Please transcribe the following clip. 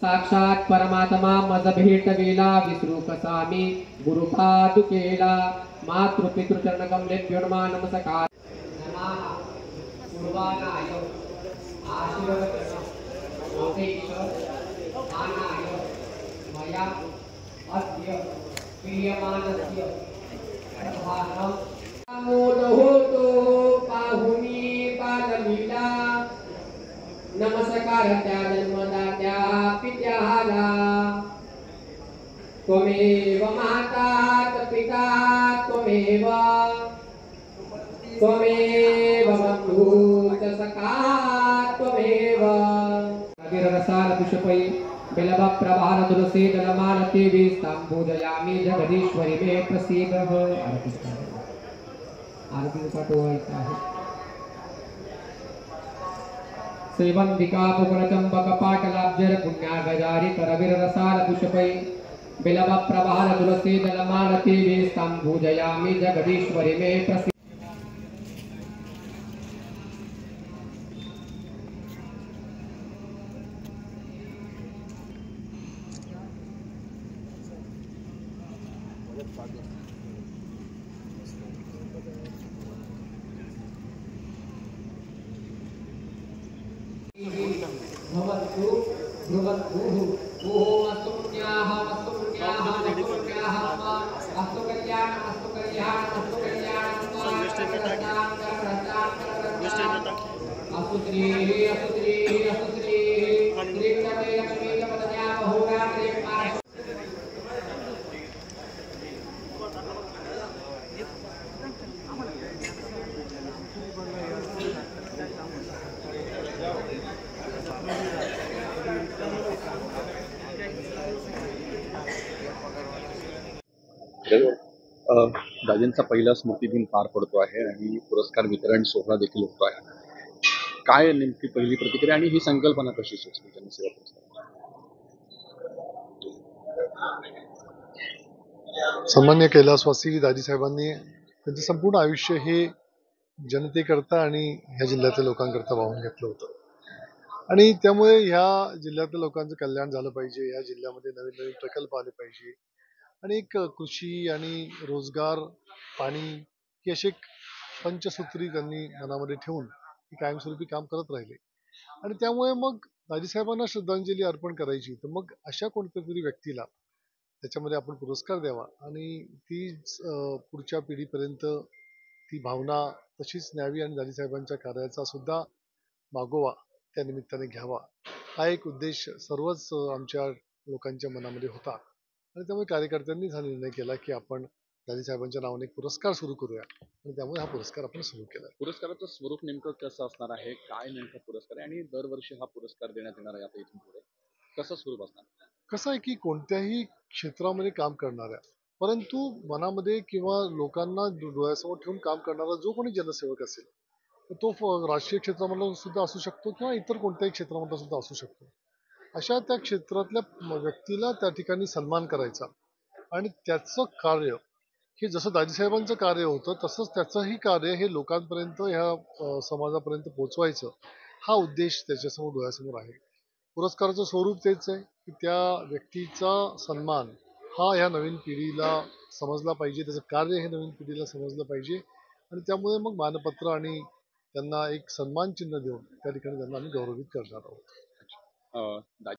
साक्षात परमात्मा मज भेटविला विसरू कसा मी गुरु पादुकेला मातृपितृचरण कमलेभ्यो नमस्कार नमः पूर्वानाय आशीर्वचन उपेक्ष दानाय मया अद्य क्रियमाणस्य प्रभातम् आमोद होतो पाहुनी पादलीला नमस्कार त्या जन्मदात्या पित्याला त्वमेव माता पिता त्वमेव बन्धूत सखा त्वमेव रसाल पुष्पै बिलव प्रभार तुलसी दलमालती विस्तां पूजयामि जगदीश्वरी मे प्रसीद आरती पाठवायचा आहे श्रीवंदिका पुकुरचंबक पाटलाब्जर पुण्या गजारी करवीर रसाल पुष्पै बिलव प्रभार तुलसी दलमालती विस्तां पूजयामि जगदीश्वरी मे प्रसीद भवतु भवतु ओम अस्तु पुण्याः अस्तु पुण्याः अस्तु पुण्याः अस्तु कल्याण अस्तु कल्याण अस्तु कल्याण अस्तु श्री अस्तु श्री अस्तु श्री श्री लक्ष्मी पदन्या बहुगा दाजींचा पहिला स्मृतिदिन पार पडतो आहे आणि पुरस्कार वितरण सोहळा देखील होतो आहे. काय नेमकी पहिली प्रतिक्रिया आणि ही संकल्पना कशी सुचली जनसेवा पुरस्कार? सन्मान्य कैलासवासी दाजीसाहेबांनी त्यांचं संपूर्ण आयुष्य हे जनतेकरता आणि ह्या जिल्ह्यातल्या लोकांकरता वाहून घेतलं होतं आणि त्यामुळे ह्या जिल्ह्यातल्या लोकांचं कल्याण झालं पाहिजे, ह्या जिल्ह्यामध्ये नवीन नवीन प्रकल्प आले पाहिजे आणि एक कृषी आणि रोजगार, पाणी ही अशी एक पंचसूत्री त्यांनी मनामध्ये ठेवून ती कायमस्वरूपी काम करत राहिले आणि त्यामुळे मग दाजीसाहेबांना श्रद्धांजली अर्पण करायची तर मग अशा कोणत्या तरी व्यक्तीला त्याच्यामध्ये आपण पुरस्कार द्यावा आणि ती पुढच्या पिढीपर्यंत ती भावना तशीच न्यावी आणि दाजीसाहेबांच्या कार्याचा सुद्धा मागोवा त्या निमित्ताने घ्यावा हा एक उद्देश सर्वच आमच्या लोकांच्या मनामध्ये होता आणि त्यामुळे कार्यकर्त्यांनी हा निर्णय केला की आपण दाजीसाहेबांच्या नावाने एक पुरस्कार सुरू करूया आणि त्यामुळे हा पुरस्कार आपण सुरू केला. पुरस्काराचं स्वरूप नेमकं कसं असणार आहे, काय नेमका पुरस्कार आहे आणि दरवर्षी हा पुरस्कार देण्यात येणार आहे आता इथून पुढे कसं स्वरूप असणार? कसं आहे की कोणत्याही क्षेत्रामध्ये काम करणाऱ्या परंतु मनामध्ये किंवा लोकांना डोळ्यासमोर ठेवून काम करणारा जो कोणी जनसेवक असेल तो राजकीय क्षेत्रामधला सुद्धा असू शकतो किंवा इतर कोणत्याही क्षेत्रामधला सुद्धा असू शकतो. अशा त्या क्षेत्रातल्या व्यक्तीला त्या ठिकाणी सन्मान करायचा आणि त्याचं कार्य हे जसं दाजीसाहेबांचं कार्य होतं तसंच त्याचंही कार्य हे लोकांपर्यंत ह्या समाजापर्यंत पोहोचवायचं हा उद्देश त्याच्यासमोर डोळ्यासमोर आहे. पुरस्काराचं स्वरूप तेच आहे की त्या व्यक्तीचा सन्मान हा ह्या नवीन पिढीला समजला पाहिजे, त्याचं कार्य हे नवीन पिढीला समजलं पाहिजे आणि त्यामुळे मग मानपत्र आणि त्यांना एक सन्मान चिन्ह देऊन त्या ठिकाणी त्यांना आम्ही गौरवित करणार आहोत.